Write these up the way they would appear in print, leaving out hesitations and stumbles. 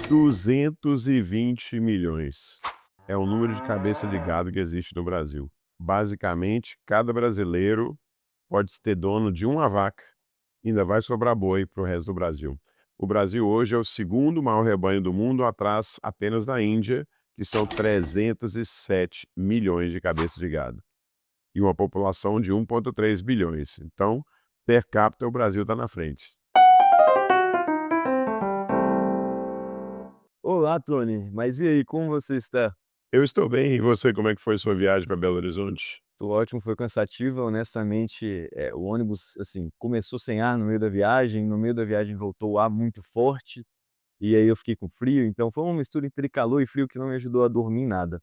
220 milhões é o número de cabeça de gado que existe no Brasil. Basicamente, cada brasileiro pode ter dono de uma vaca, ainda vai sobrar boi para o resto do Brasil. O Brasil hoje é o segundo maior rebanho do mundo, atrás apenas da Índia, que são 307 milhões de cabeças de gado, e uma população de 1,3 bilhões. Então, per capita, o Brasil está na frente. Olá, Tony. Mas e aí, como você está? Eu estou bem, e você, como é que foi sua viagem para Belo Horizonte? Tô ótimo, foi cansativa, honestamente, o ônibus, assim, começou sem ar no meio da viagem, no meio da viagem voltou o ar muito forte, e aí eu fiquei com frio, então foi uma mistura entre calor e frio que não me ajudou a dormir em nada.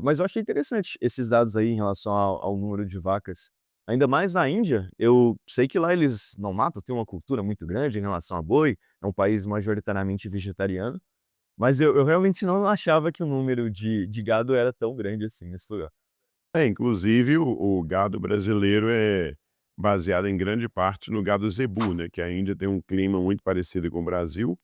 Mas eu achei interessante esses dados aí em relação ao número de vacas, ainda mais na Índia. Eu sei que lá eles não matam, tem uma cultura muito grande em relação a boi, é um país majoritariamente vegetariano, mas eu realmente não achava que o número de gado era tão grande assim nesse lugar. Inclusive o gado brasileiro é baseado em grande parte no gado zebu, né, que a Índia tem um clima muito parecido com o Brasil,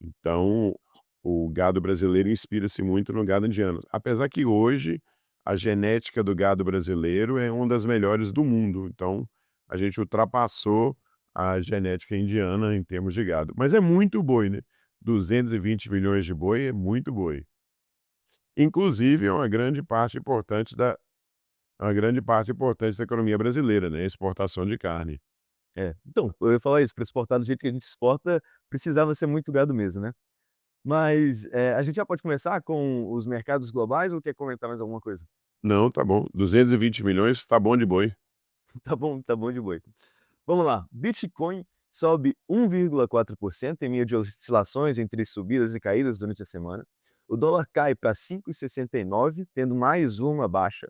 então o gado brasileiro inspira-se muito no gado indiano. Apesar que hoje a genética do gado brasileiro é uma das melhores do mundo, então a gente ultrapassou a genética indiana em termos de gado. Mas é muito boi, né, 220 milhões de boi é muito boi. Inclusive é uma grande parte importante da economia brasileira, né, a exportação de carne. É, então, eu ia falar isso, para exportar do jeito que a gente exporta, precisava ser muito gado mesmo, né. Mas, a gente já pode começar com os mercados globais ou quer comentar mais alguma coisa? Não, tá bom, 220 milhões tá bom de boi. Tá bom de boi. Vamos lá, Bitcoin sobe 1,4% em meio de oscilações entre subidas e caídas durante a semana. O dólar cai para 5,69, tendo mais uma baixa.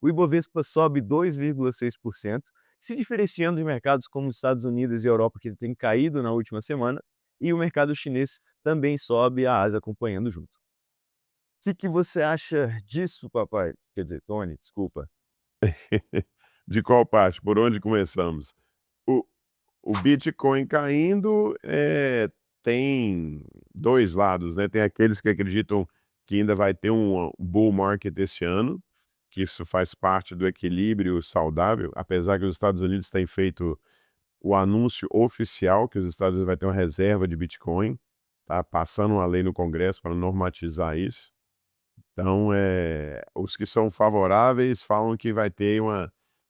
O Ibovespa sobe 2,6%, se diferenciando de mercados como os Estados Unidos e Europa, que têm caído na última semana, e o mercado chinês também sobe, a Ásia acompanhando junto. O que você acha disso, papai? Quer dizer, Tony, desculpa. De qual parte? Por onde começamos? O o Bitcoin caindo, tem 2 lados, né, tem aqueles que acreditam que ainda vai ter um bull market esse ano, que isso faz parte do equilíbrio saudável, apesar que os Estados Unidos têm feito o anúncio oficial que os Estados Unidos vai ter uma reserva de Bitcoin, tá passando uma lei no Congresso para normatizar isso. Então, os que são favoráveis falam que vai ter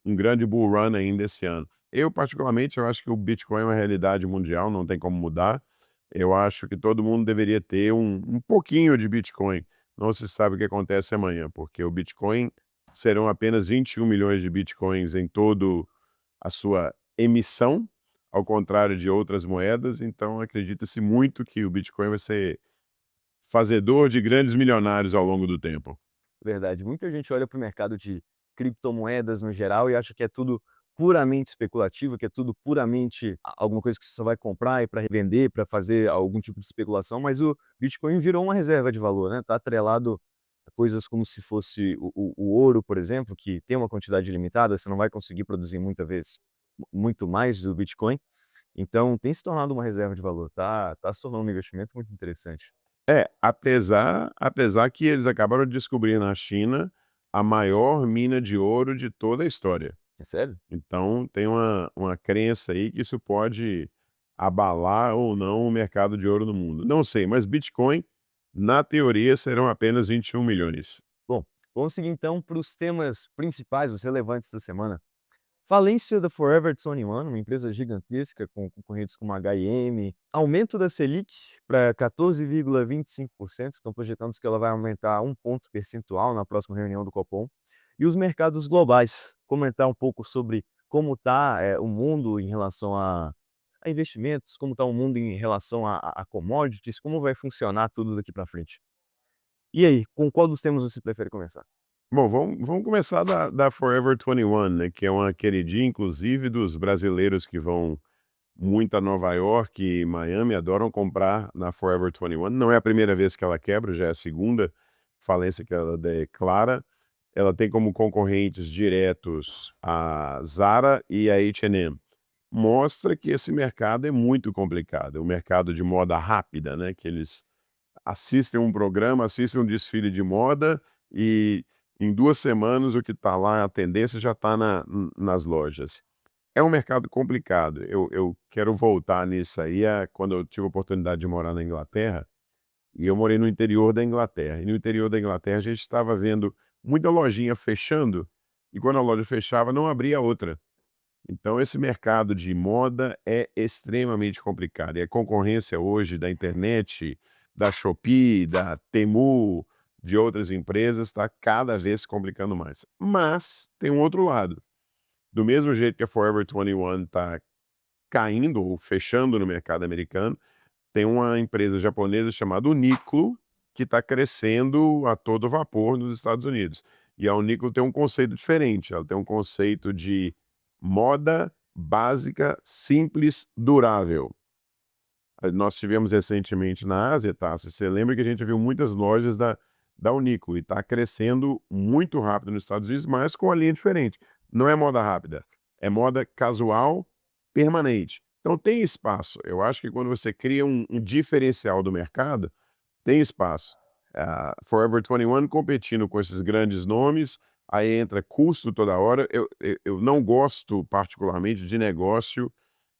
um grande bull run ainda esse ano. Eu, particularmente, eu acho que o Bitcoin é uma realidade mundial, não tem como mudar. Eu acho que todo mundo deveria ter um pouquinho de Bitcoin. Não se sabe o que acontece amanhã, porque o Bitcoin serão apenas 21 milhões de Bitcoins em todo a sua emissão, ao contrário de outras moedas, então acredita-se muito que o Bitcoin vai ser fazedor de grandes milionários ao longo do tempo. Verdade. Muita gente olha para o mercado de criptomoedas no geral e acha que é tudo puramente especulativo, que é tudo puramente alguma coisa que você só vai comprar e para revender, para fazer algum tipo de especulação, mas o Bitcoin virou uma reserva de valor, né, tá atrelado a coisas como se fosse o ouro, por exemplo, que tem uma quantidade limitada, você não vai conseguir produzir muita vez muito mais do Bitcoin, então tem se tornado uma reserva de valor, tá se tornando um investimento muito interessante. Apesar que eles acabaram de descobrir na China a maior mina de ouro de toda a história. É sério? Então tem uma crença aí que isso pode abalar ou não o mercado de ouro no mundo. Não sei, mas Bitcoin, na teoria, serão apenas 21 milhões. Bom, vamos seguir então para os temas principais, os relevantes da semana. Falência da Forever 21, uma empresa gigantesca com concorrentes como a H&M, aumento da Selic para 14,25%, estão projetando que ela vai aumentar um ponto percentual na próxima reunião do Copom. E os mercados globais, comentar um pouco sobre como está o mundo em relação a investimentos, como está o mundo em relação a commodities, como vai funcionar tudo daqui para frente. E aí, com qual dos temas você prefere começar? Bom, vamos começar da Forever 21, né, que é uma queridinha, inclusive, dos brasileiros que vão muito a Nova York e Miami, adoram comprar na Forever 21. Não é a primeira vez que ela quebra, já é a segunda falência que ela declara. Ela tem como concorrentes diretos a Zara e a H&M. Mostra que esse mercado é muito complicado, é um mercado de moda rápida, né, que eles assistem um programa, assistem um desfile de moda e em 2 semanas o que está lá, a tendência já está nas lojas. É um mercado complicado. Eu quero voltar nisso aí, quando eu tive a oportunidade de morar na Inglaterra, e eu morei no interior da Inglaterra. E no interior da Inglaterra a gente estava vendo muita lojinha fechando, e quando a loja fechava não abria outra. Então esse mercado de moda é extremamente complicado, e a concorrência hoje da internet, da Shopee, da Temu, de outras empresas, está cada vez se complicando mais. Mas tem um outro lado, do mesmo jeito que a Forever 21 está caindo ou fechando no mercado americano, tem uma empresa japonesa chamada Uniqlo, que está crescendo a todo vapor nos Estados Unidos. E a Uniqlo tem um conceito diferente, ela tem um conceito de moda básica, simples, durável. Nós tivemos recentemente na Ásia, tá? Você lembra que a gente viu muitas lojas da Uniqlo e está crescendo muito rápido nos Estados Unidos, mas com uma linha diferente. Não é moda rápida, é moda casual, permanente. Então tem espaço. Eu acho que quando você cria um diferencial do mercado, tem espaço. A Forever 21 competindo com esses grandes nomes, aí entra custo toda hora. Eu não gosto particularmente de negócio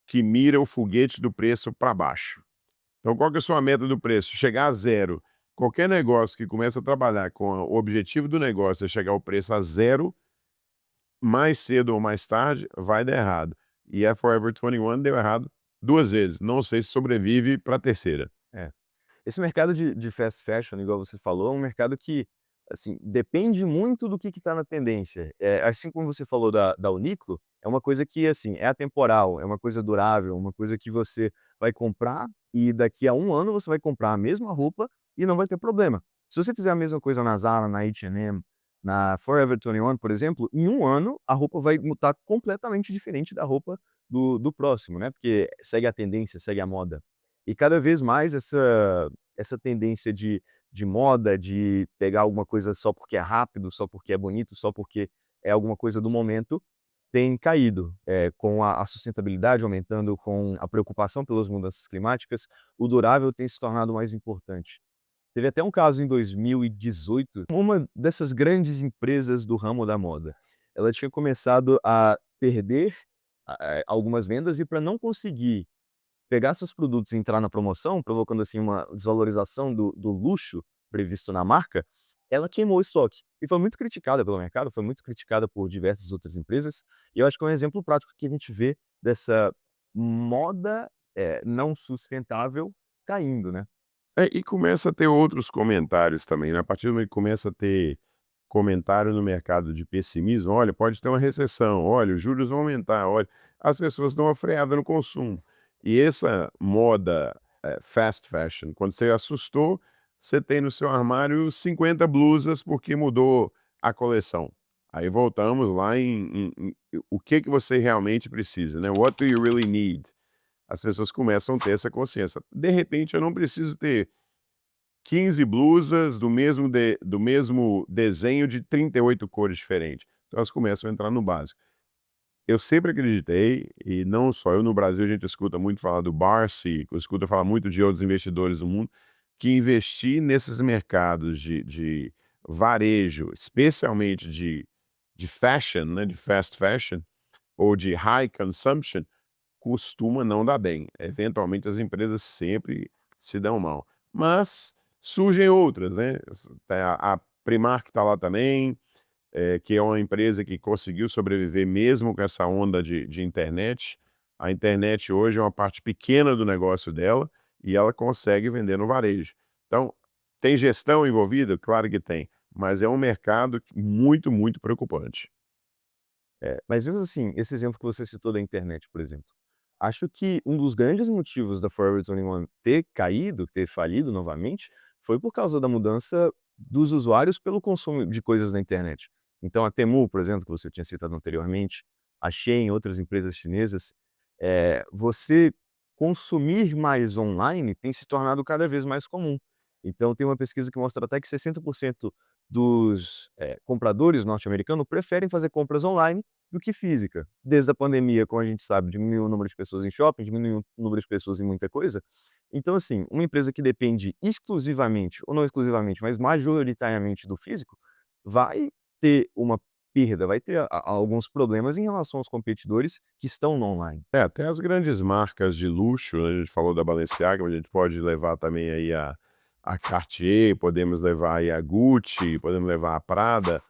que mira o foguete do preço para baixo. Então, qual que é a sua meta do preço? Chegar a zero. Qualquer negócio que começa a trabalhar com o objetivo do negócio é chegar o preço a zero, mais cedo ou mais tarde, vai dar errado. E a Forever 21 deu errado 2 vezes. Não sei se sobrevive para a terceira. É. Esse mercado de fast fashion, igual você falou, é um mercado que, assim, depende muito do que está na tendência. Assim como você falou da Uniqlo, é uma coisa que, assim, é atemporal, é uma coisa durável, uma coisa que você vai comprar e daqui a um ano você vai comprar a mesma roupa e não vai ter problema. Se você fizer a mesma coisa na Zara, na H&M, na Forever 21, por exemplo, em um ano a roupa vai estar completamente diferente da roupa do próximo, né, porque segue a tendência, segue a moda. E cada vez mais essa tendência de moda, de pegar alguma coisa só porque é rápido, só porque é bonito, só porque é alguma coisa do momento, tem caído. Com a sustentabilidade aumentando, com a preocupação pelas mudanças climáticas, o durável tem se tornado mais importante. Teve até um caso em 2018, uma dessas grandes empresas do ramo da moda, ela tinha começado a perder, algumas vendas e para não conseguir pegar seus produtos e entrar na promoção, provocando, assim, uma desvalorização do luxo previsto na marca, ela queimou o estoque. E foi muito criticada pelo mercado, foi muito criticada por diversas outras empresas, e eu acho que é um exemplo prático que a gente vê dessa moda, não sustentável caindo, né. E começa a ter outros comentários também, né, a partir do momento que começa a ter comentário no mercado de pessimismo: "Olha, pode ter uma recessão. Olha, os juros vão aumentar. Olha", as pessoas dão uma freada no consumo. E essa moda, fast fashion, quando você assustou, você tem no seu armário 50 blusas porque mudou a coleção. Aí voltamos lá em o que que você realmente precisa, né, what do you really need? As pessoas começam a ter essa consciência. De repente eu não preciso ter 15 blusas do mesmo desenho de 38 cores diferentes. Então elas começam a entrar no básico. Eu sempre acreditei, e não só eu, no Brasil a gente escuta muito falar do Barsi, escuta falar muito de outros investidores do mundo, que investir nesses mercados de varejo, especialmente de fashion, né, de fast fashion, ou de high consumption, costuma não dar bem. Eventualmente as empresas sempre se dão mal. Mas surgem outras, né? A Primark está lá também, que é uma empresa que conseguiu sobreviver mesmo com essa onda de internet. A internet hoje é uma parte pequena do negócio dela e ela consegue vender no varejo. Então, tem gestão envolvida? Claro que tem, mas é um mercado muito, muito preocupante. Mas mesmo assim, esse exemplo que você citou da internet, por exemplo, acho que um dos grandes motivos da Forever 21 ter caído, ter falido novamente, foi por causa da mudança dos usuários pelo consumo de coisas na internet. Então a Temu, por exemplo, que você tinha citado anteriormente, a Shein, outras empresas chinesas, você consumir mais online tem se tornado cada vez mais comum. Então tem uma pesquisa que mostra até que 60% dos, compradores norte-americanos preferem fazer compras online do que física. Desde a pandemia, como a gente sabe, diminuiu o número de pessoas em shopping, diminuiu o número de pessoas em muita coisa. Então, assim, uma empresa que depende exclusivamente, ou não exclusivamente, mas majoritariamente do físico, vai ter uma perda, vai ter alguns problemas em relação aos competidores que estão no online. É, até as grandes marcas de luxo, né, a gente falou da Balenciaga, mas a gente pode levar também aí a Cartier, podemos levar aí a Gucci, podemos levar a Prada.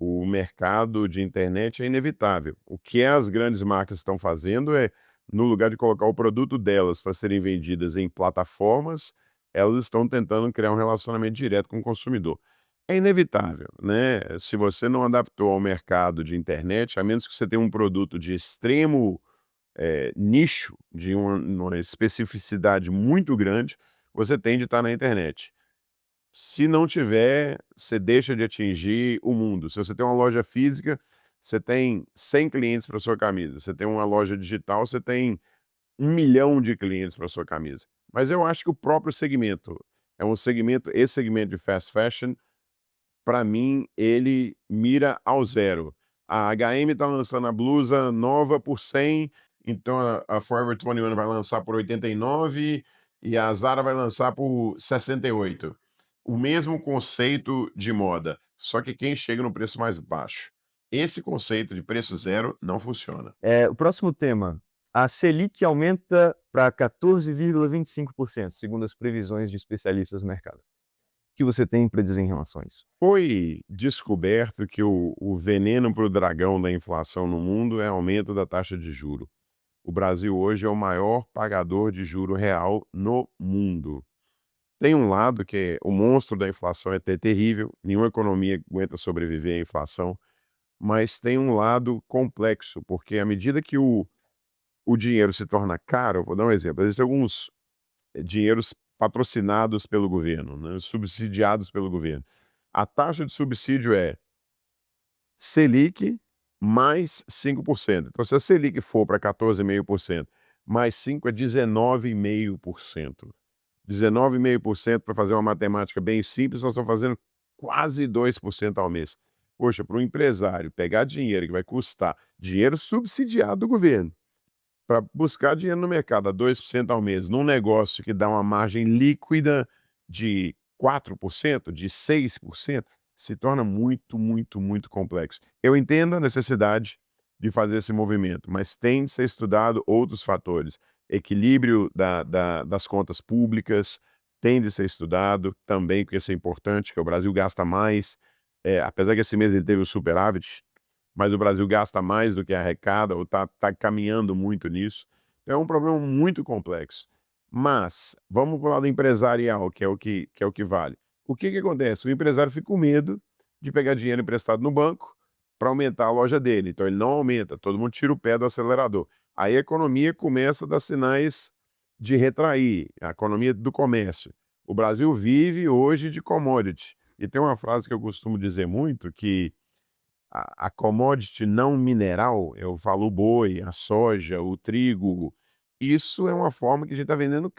O mercado de internet é inevitável. O que as grandes marcas estão fazendo é, no lugar de colocar o produto delas para serem vendidas em plataformas, elas estão tentando criar um relacionamento direto com o consumidor. É inevitável, né? Se você não adaptou ao mercado de internet, a menos que você tenha um produto de extremo nicho, de uma especificidade muito grande, você tende a estar na internet. Se não tiver, você deixa de atingir o mundo. Se você tem uma loja física, você tem 100 clientes para sua camisa. Você tem uma loja digital, você tem 1 milhão de clientes para sua camisa. Mas eu acho que o próprio segmento é um segmento, esse segmento de fast fashion, para mim, ele mira ao zero. A H&M está lançando a blusa nova por 100, então a Forever 21 vai lançar por 89 e a Zara vai lançar por 68. O mesmo conceito de moda, só que quem chega no preço mais baixo. Esse conceito de preço zero não funciona. O próximo tema, a Selic aumenta para 14,25%, segundo as previsões de especialistas no mercado. O que você tem para dizer em relação a isso? Foi descoberto que o veneno para o dragão da inflação no mundo é aumento da taxa de juro. O Brasil hoje é o maior pagador de juro real no mundo. Tem um lado que o monstro da inflação é terrível, nenhuma economia aguenta sobreviver à inflação, mas tem um lado complexo, porque à medida que o dinheiro se torna caro, vou dar um exemplo, existem alguns dinheiros patrocinados pelo governo, né, subsidiados pelo governo. A taxa de subsídio é Selic mais 5%. Então, se a Selic for para 14,5%, mais 5 é 19,5%. 19,5% para fazer uma matemática bem simples, nós estamos fazendo quase 2% ao mês. Poxa, para um empresário pegar dinheiro que vai custar, dinheiro subsidiado do governo, para buscar dinheiro no mercado a 2% ao mês, num negócio que dá uma margem líquida de 4%, de 6%, se torna muito, muito, muito complexo. Eu entendo a necessidade de fazer esse movimento, mas tem de ser estudado outros fatores. Equilíbrio das contas públicas tem de ser estudado também, porque isso é importante, que o Brasil gasta mais, apesar que esse mês ele teve o superávit, mas o Brasil gasta mais do que arrecada ou está caminhando muito nisso. É um problema muito complexo. Mas vamos para o lado empresarial, que é o que vale. O que que acontece? O empresário fica com medo de pegar dinheiro emprestado no banco para aumentar a loja dele. Então ele não aumenta, todo mundo tira o pé do acelerador. Aí a economia começa a dar sinais de retrair, a economia do comércio. O Brasil vive hoje de commodity. E tem uma frase que eu costumo dizer muito, que a commodity não mineral, eu falo o boi, a soja, o trigo, isso é uma forma que a gente está vendendo,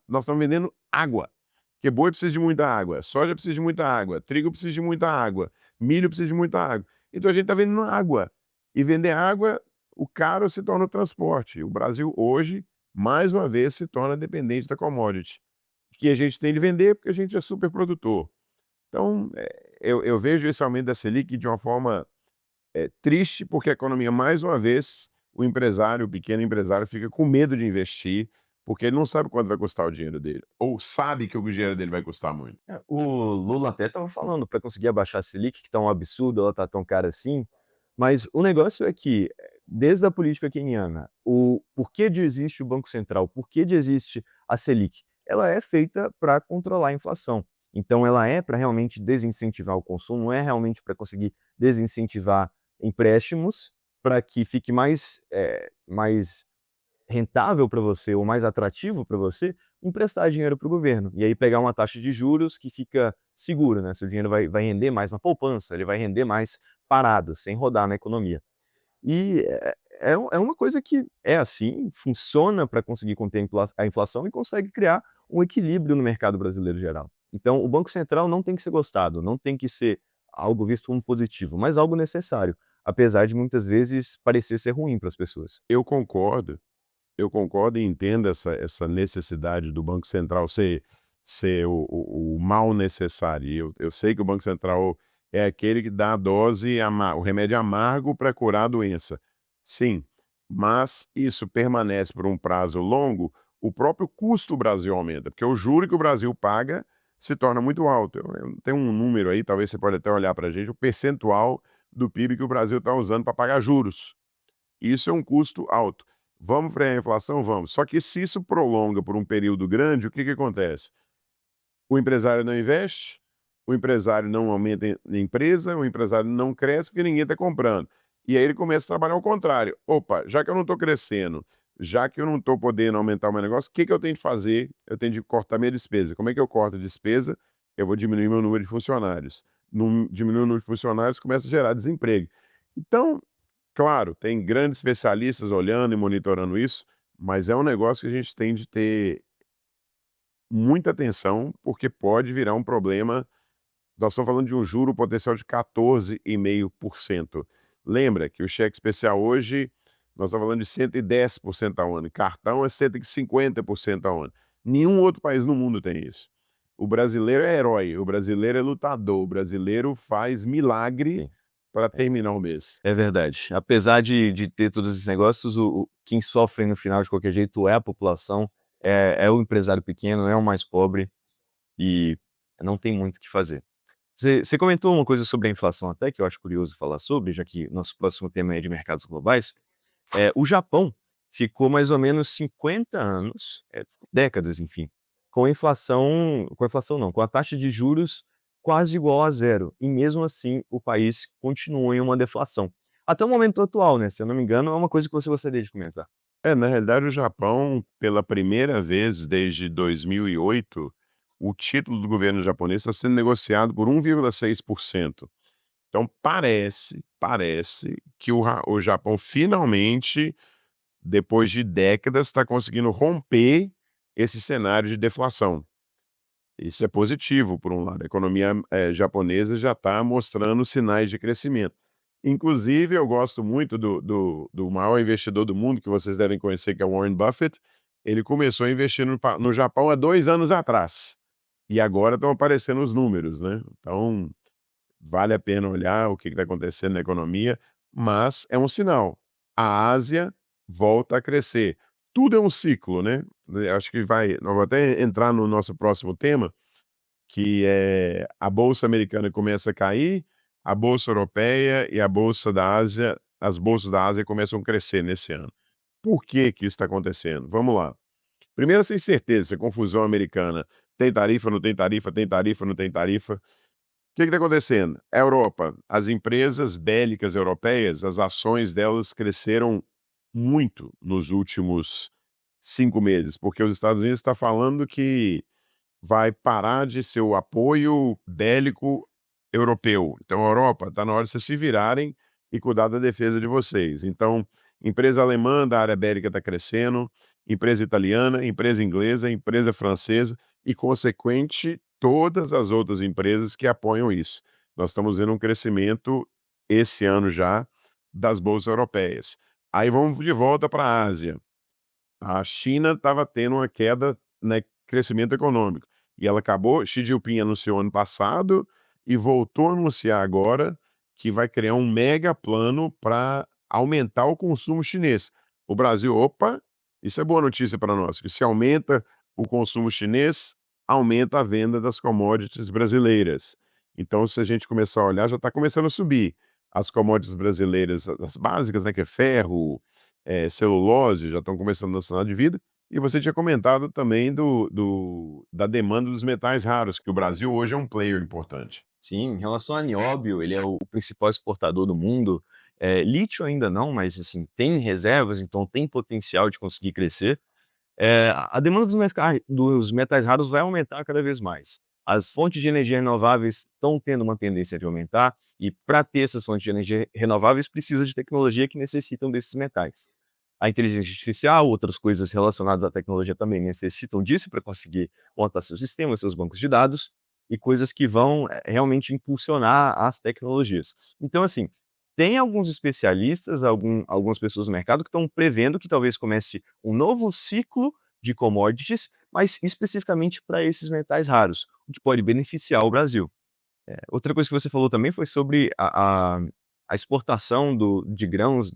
nós estamos vendendo água, porque boi precisa de muita água, soja precisa de muita água, trigo precisa de muita água, milho precisa de muita água. Então a gente está vendendo água. E vender água, o caro se torna o transporte. O Brasil hoje, mais uma vez, se torna dependente da commodity, que a gente tem de vender porque a gente é super produtor. Então, eu vejo esse aumento da Selic de uma forma triste, porque a economia, mais uma vez, o empresário, o pequeno empresário, fica com medo de investir, porque ele não sabe quanto vai custar o dinheiro dele, ou sabe que o dinheiro dele vai custar muito. O Lula até estava falando para conseguir abaixar a Selic, que está um absurdo, ela está tão cara assim, mas o negócio é que, desde a política queniana, o porquê de existe o Banco Central, porquê de existe a Selic, ela é feita para controlar a inflação. Então ela é para realmente desincentivar o consumo, não é realmente para conseguir desincentivar empréstimos, para que fique mais rentável para você ou mais atrativo para você emprestar dinheiro para o governo. E aí pegar uma taxa de juros que fica seguro, né? Seu dinheiro vai render mais na poupança, ele vai render mais parado, sem rodar na economia. E é uma coisa que é assim, funciona para conseguir conter a inflação e consegue criar um equilíbrio no mercado brasileiro geral. Então, o Banco Central não tem que ser gostado, não tem que ser algo visto como positivo, mas algo necessário. apesar de muitas vezes parecer ser ruim para as pessoas. Eu concordo. Eu concordo e entendo essa necessidade do Banco Central ser o mal necessário. E eu sei que o Banco Central é aquele que dá a dose o remédio amargo para curar a doença. Sim, mas isso permanece por um prazo longo, o próprio custo do Brasil aumenta, porque o juro que o Brasil paga se torna muito alto. Eu tenho um número aí, talvez você pode até olhar para a gente, o percentual do PIB que o Brasil está usando para pagar juros. Isso é um custo alto. Vamos frear a inflação? Vamos. Só que se isso prolonga por um período grande, o que que acontece? O empresário não investe, o empresário não aumenta a empresa, o empresário não cresce porque ninguém está comprando. E aí ele começa a trabalhar ao contrário. Opa, já que eu não estou crescendo, já que eu não estou podendo aumentar o meu negócio, o que que eu tenho de fazer? Eu tenho de cortar minha despesa. Como é que eu corto a despesa? Eu vou diminuir meu número de funcionários. Diminuir o número de funcionários, começa a gerar desemprego. Então, claro, tem grandes especialistas olhando e monitorando isso, mas é um negócio que a gente tem de ter muita atenção, porque pode virar um problema. Nós estamos falando de um juro potencial de 14,5%. Lembra que o cheque especial hoje, nós estamos falando de 110% ao ano, cartão é 150% ao ano. Nenhum outro país no mundo tem isso. O brasileiro é herói, o brasileiro é lutador, o brasileiro faz milagre Sim. para terminar o mês. É verdade. Apesar de ter todos esses negócios, quem sofre no final de qualquer jeito é a população, é o empresário pequeno, é o mais pobre e não tem muito o que fazer. Você comentou uma coisa sobre a inflação até, que eu acho curioso falar sobre, já que nosso próximo tema é de mercados globais. O Japão ficou mais ou menos 50 anos, décadas, enfim, com a inflação não, com a taxa de juros quase igual a zero. E mesmo assim, o país continua em uma deflação. Até o momento atual, né? Se eu não me engano, é uma coisa que você gostaria de comentar. Na realidade, o Japão, pela primeira vez desde 2008, o título do governo japonês está sendo negociado por 1,6%. Então parece que o Japão finalmente, depois de décadas, está conseguindo romper esse cenário de deflação. Isso é positivo, por um lado. A economia japonesa já está mostrando sinais de crescimento. Inclusive, eu gosto muito do maior investidor do mundo, que vocês devem conhecer, que é o Warren Buffett. Ele começou a investir no Japão há 2 anos atrás. E agora estão aparecendo os números, né? Então, vale a pena olhar o que está acontecendo na economia, mas é um sinal. A Ásia volta a crescer. Tudo é um ciclo, né? Acho que nós vamos até entrar no nosso próximo tema, que é a bolsa americana começa a cair, a bolsa europeia e a bolsa da Ásia, as bolsas da Ásia começam a crescer nesse ano. Por que que isso está acontecendo? Vamos lá. Primeiro, essa incerteza, essa confusão americana. Tem tarifa, não tem tarifa, tem tarifa, não tem tarifa. O que está acontecendo? A Europa, as empresas bélicas europeias, as ações delas cresceram muito nos últimos 5 meses, porque os Estados Unidos está falando que vai parar de ser o apoio bélico europeu. Então, Europa, está na hora de vocês se virarem e cuidar da defesa de vocês. Então, empresa alemã da área bélica está crescendo, empresa italiana, empresa inglesa, empresa francesa e, consequente, todas as outras empresas que apoiam isso. Nós estamos vendo um crescimento esse ano já das bolsas europeias. Aí vamos de volta para a Ásia. A China estava tendo uma queda, né, crescimento econômico. E ela acabou, Xi Jinping anunciou ano passado e voltou a anunciar agora que vai criar um mega plano para aumentar o consumo chinês. O Brasil, opa, isso é boa notícia para nós, que se aumenta o consumo chinês, aumenta a venda das commodities brasileiras. Então, se a gente começar a olhar, já está começando a subir. As commodities brasileiras, as básicas, né, que é ferro, celulose, já estão começando a sinal de vida. E você tinha comentado também da demanda dos metais raros, que o Brasil hoje é um player importante. Sim, em relação a nióbio, ele é o principal exportador do mundo. Lítio ainda não, mas assim, tem reservas, então tem potencial de conseguir crescer. A demanda dos metais raros vai aumentar cada vez mais. As fontes de energia renováveis estão tendo uma tendência de aumentar, e para ter essas fontes de energia renováveis, precisa de tecnologia que necessitam desses metais. A inteligência artificial, outras coisas relacionadas à tecnologia também necessitam disso para conseguir montar seus sistemas, seus bancos de dados, e coisas que vão realmente impulsionar as tecnologias. Então, assim, tem alguns especialistas, algumas pessoas no mercado que estão prevendo que talvez comece um novo ciclo de commodities, mas especificamente para esses metais raros, o que pode beneficiar o Brasil. Outra coisa que você falou também foi sobre a exportação de grãos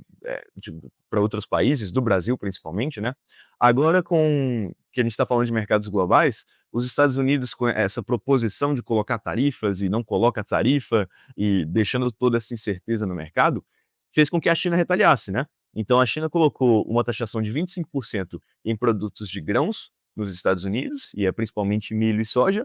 para outros países, do Brasil principalmente, né? Agora, com que a gente está falando de mercados globais, os Estados Unidos, com essa proposição de colocar tarifas e não coloca tarifa, e deixando toda essa incerteza no mercado, fez com que a China retaliasse, né? Então, a China colocou uma taxação de 25% em produtos de grãos nos Estados Unidos, e é principalmente milho e soja,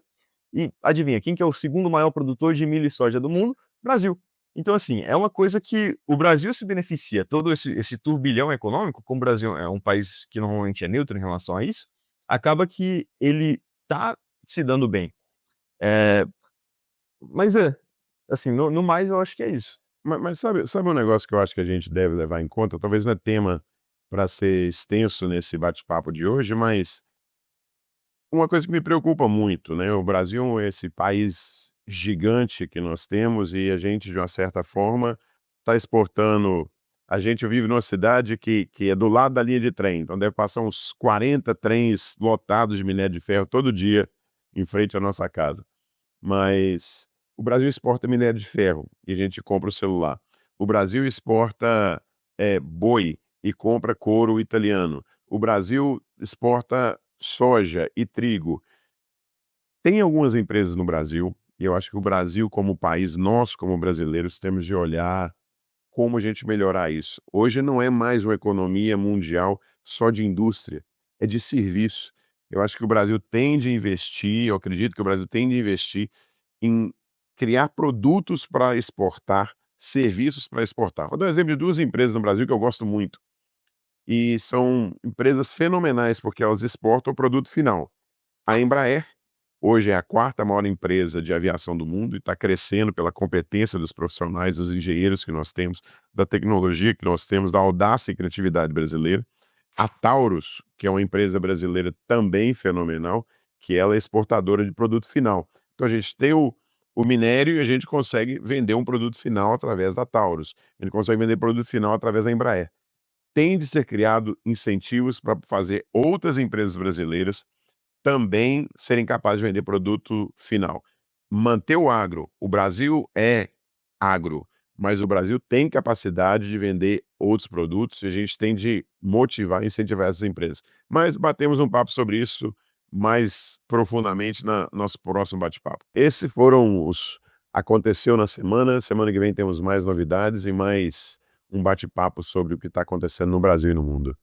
e adivinha, quem que é o segundo maior produtor de milho e soja do mundo? Brasil. Então, assim, é uma coisa que o Brasil se beneficia, todo esse turbilhão econômico, como o Brasil é um país que normalmente é neutro em relação a isso, acaba que ele tá se dando bem. Eh, mas assim, no mais eu acho que é isso. Mas sabe um negócio que eu acho que a gente deve levar em conta? Talvez não é tema para ser extenso nesse bate-papo de hoje, mas uma coisa que me preocupa muito, né? O Brasil é esse país gigante que nós temos e a gente, de uma certa forma, está exportando. A gente vive numa cidade que é do lado da linha de trem, então deve passar uns 40 trens lotados de minério de ferro todo dia em frente à nossa casa. Mas o Brasil exporta minério de ferro e a gente compra o celular. O Brasil exporta boi e compra couro italiano. O Brasil exporta soja e trigo. Tem algumas empresas no Brasil, e eu acho que o Brasil, como país, nós, como brasileiros, temos de olhar como a gente melhorar isso. Hoje não é mais uma economia mundial só de indústria, é de serviço. Eu acho que o Brasil tem de investir, eu acredito que o Brasil tem de investir em criar produtos para exportar, serviços para exportar. Vou dar um exemplo de 2 empresas no Brasil que eu gosto muito, e são empresas fenomenais, porque elas exportam o produto final. A Embraer, hoje é a 4ª maior empresa de aviação do mundo e está crescendo pela competência dos profissionais, dos engenheiros que nós temos, da tecnologia que nós temos, da audácia e criatividade brasileira. A Taurus, que é uma empresa brasileira também fenomenal, que ela é exportadora de produto final. Então a gente tem o minério e a gente consegue vender um produto final através da Taurus. A gente consegue vender produto final através da Embraer. Tem de ser criado incentivos para fazer outras empresas brasileiras também serem capazes de vender produto final. Manter o agro. O Brasil é agro, mas o Brasil tem capacidade de vender outros produtos e a gente tem de motivar e incentivar essas empresas. Mas batemos um papo sobre isso mais profundamente na nosso próximo bate-papo. Esses foram os aconteceu na semana. Semana que vem temos mais novidades e mais um bate-papo sobre o que está acontecendo no Brasil e no mundo.